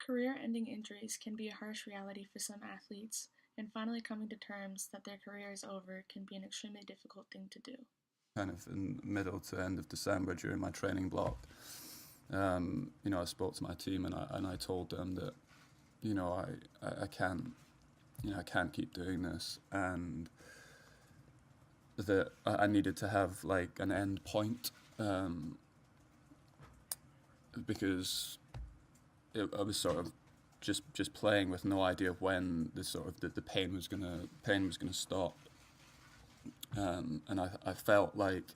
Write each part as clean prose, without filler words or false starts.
Career-ending injuries can be a harsh reality for some athletes, and finally coming to terms that their career is over can be an extremely difficult thing to do. Kind of in middle to end of December during my training block, I spoke to my team and I told them that, I can't, I can't keep doing this, and that I needed to have like an end point, because I was sort of just playing with no idea of when the pain was gonna stop, and I felt like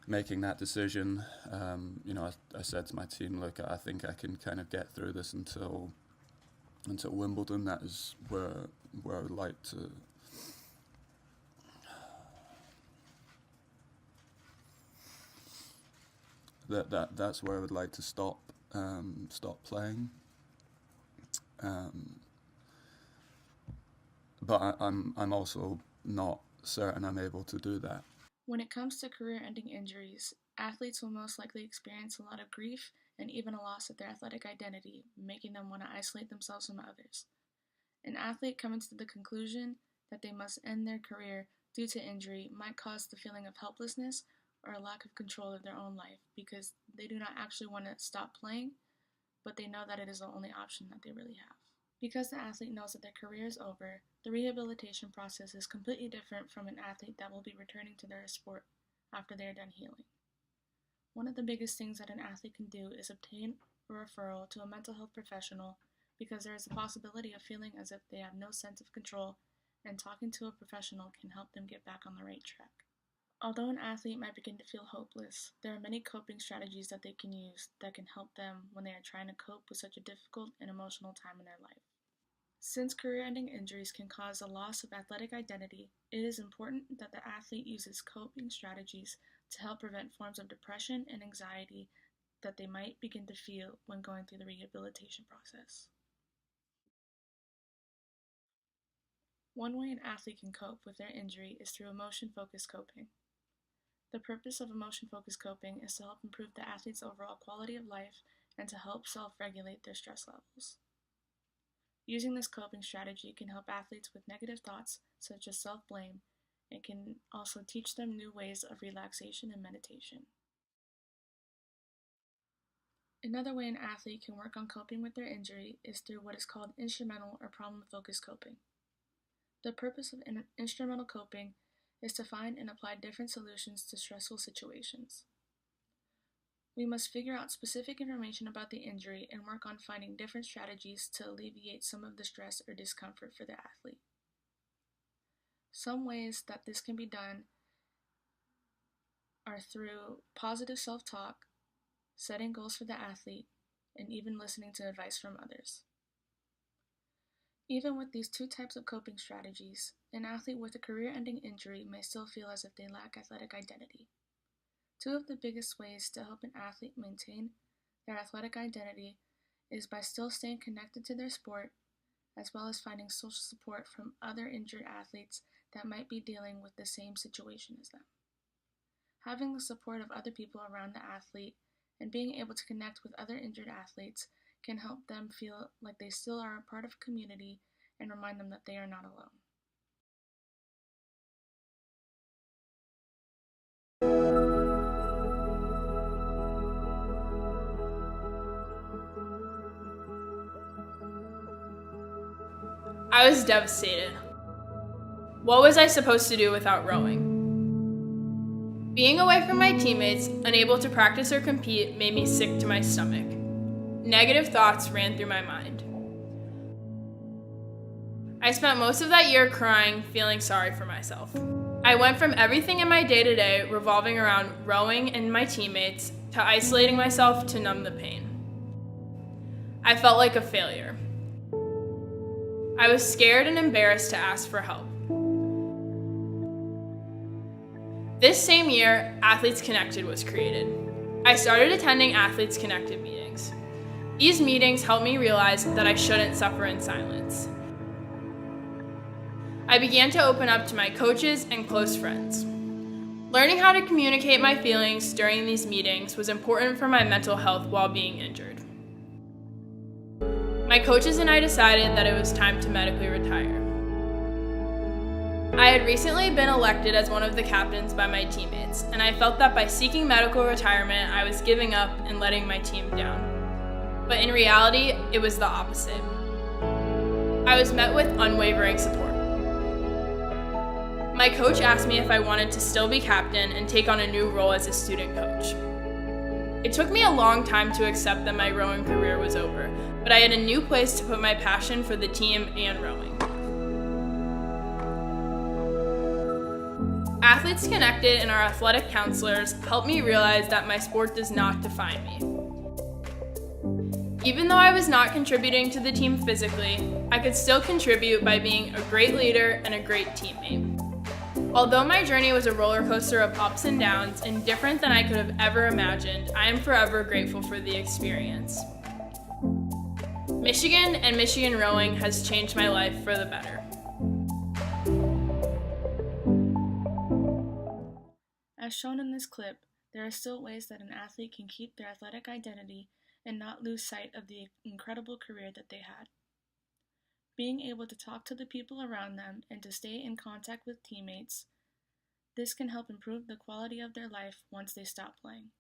making that decision. I said to my team, look, I think I can kind of get through this until Wimbledon. That is where I would like to. That's where I would like to stop playing. But I'm also not certain I'm able to do that. When it comes to career-ending injuries, athletes will most likely experience a lot of grief and even a loss of their athletic identity, making them want to isolate themselves from others. An athlete coming to the conclusion that they must end their career due to injury might cause the feeling of helplessness or a lack of control of their own life because they do not actually want to stop playing, but they know that it is the only option that they really have. Because the athlete knows that their career is over, the rehabilitation process is completely different from an athlete that will be returning to their sport after they are done healing. One of the biggest things that an athlete can do is obtain a referral to a mental health professional because there is a possibility of feeling as if they have no sense of control, and talking to a professional can help them get back on the right track. Although an athlete might begin to feel hopeless, there are many coping strategies that they can use that can help them when they are trying to cope with such a difficult and emotional time in their life. Since career-ending injuries can cause a loss of athletic identity, it is important that the athlete uses coping strategies to help prevent forms of depression and anxiety that they might begin to feel when going through the rehabilitation process. One way an athlete can cope with their injury is through emotion-focused coping. The purpose of emotion-focused coping is to help improve the athlete's overall quality of life and to help self-regulate their stress levels. Using this coping strategy can help athletes with negative thoughts, such as self-blame, and can also teach them new ways of relaxation and meditation. Another way an athlete can work on coping with their injury is through what is called instrumental or problem-focused coping. The purpose of instrumental coping is to find and apply different solutions to stressful situations. We must figure out specific information about the injury and work on finding different strategies to alleviate some of the stress or discomfort for the athlete. Some ways that this can be done are through positive self-talk, setting goals for the athlete, and even listening to advice from others. Even with these two types of coping strategies, an athlete with a career-ending injury may still feel as if they lack athletic identity. Two of the biggest ways to help an athlete maintain their athletic identity is by still staying connected to their sport, as well as finding social support from other injured athletes that might be dealing with the same situation as them. Having the support of other people around the athlete and being able to connect with other injured athletes can help them feel like they still are a part of a community and remind them that they are not alone. I was devastated. What was I supposed to do without rowing? Being away from my teammates, unable to practice or compete, made me sick to my stomach. Negative thoughts ran through my mind. I spent most of that year crying, feeling sorry for myself. I went from everything in my day-to-day revolving around rowing and my teammates to isolating myself to numb the pain. I felt like a failure. I was scared and embarrassed to ask for help. This same year, Athletes Connected was created. I started attending Athletes Connected meetings. These meetings helped me realize that I shouldn't suffer in silence. I began to open up to my coaches and close friends. Learning how to communicate my feelings during these meetings was important for my mental health while being injured. My coaches and I decided that it was time to medically retire. I had recently been elected as one of the captains by my teammates, and I felt that by seeking medical retirement, I was giving up and letting my team down. But in reality, it was the opposite. I was met with unwavering support. My coach asked me if I wanted to still be captain and take on a new role as a student coach. It took me a long time to accept that my rowing career was over, but I had a new place to put my passion for the team and rowing. Athletes Connected and our athletic counselors helped me realize that my sport does not define me. Even though I was not contributing to the team physically, I could still contribute by being a great leader and a great teammate. Although my journey was a roller coaster of ups and downs and different than I could have ever imagined, I am forever grateful for the experience. Michigan and Michigan rowing has changed my life for the better. As shown in this clip, there are still ways that an athlete can keep their athletic identity and not lose sight of the incredible career that they had. Being able to talk to the people around them and to stay in contact with teammates, this can help improve the quality of their life once they stop playing.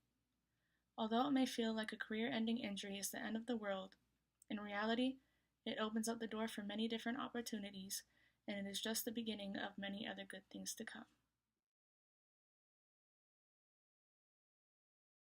Although it may feel like a career-ending injury is the end of the world, in reality, it opens up the door for many different opportunities, and it is just the beginning of many other good things to come.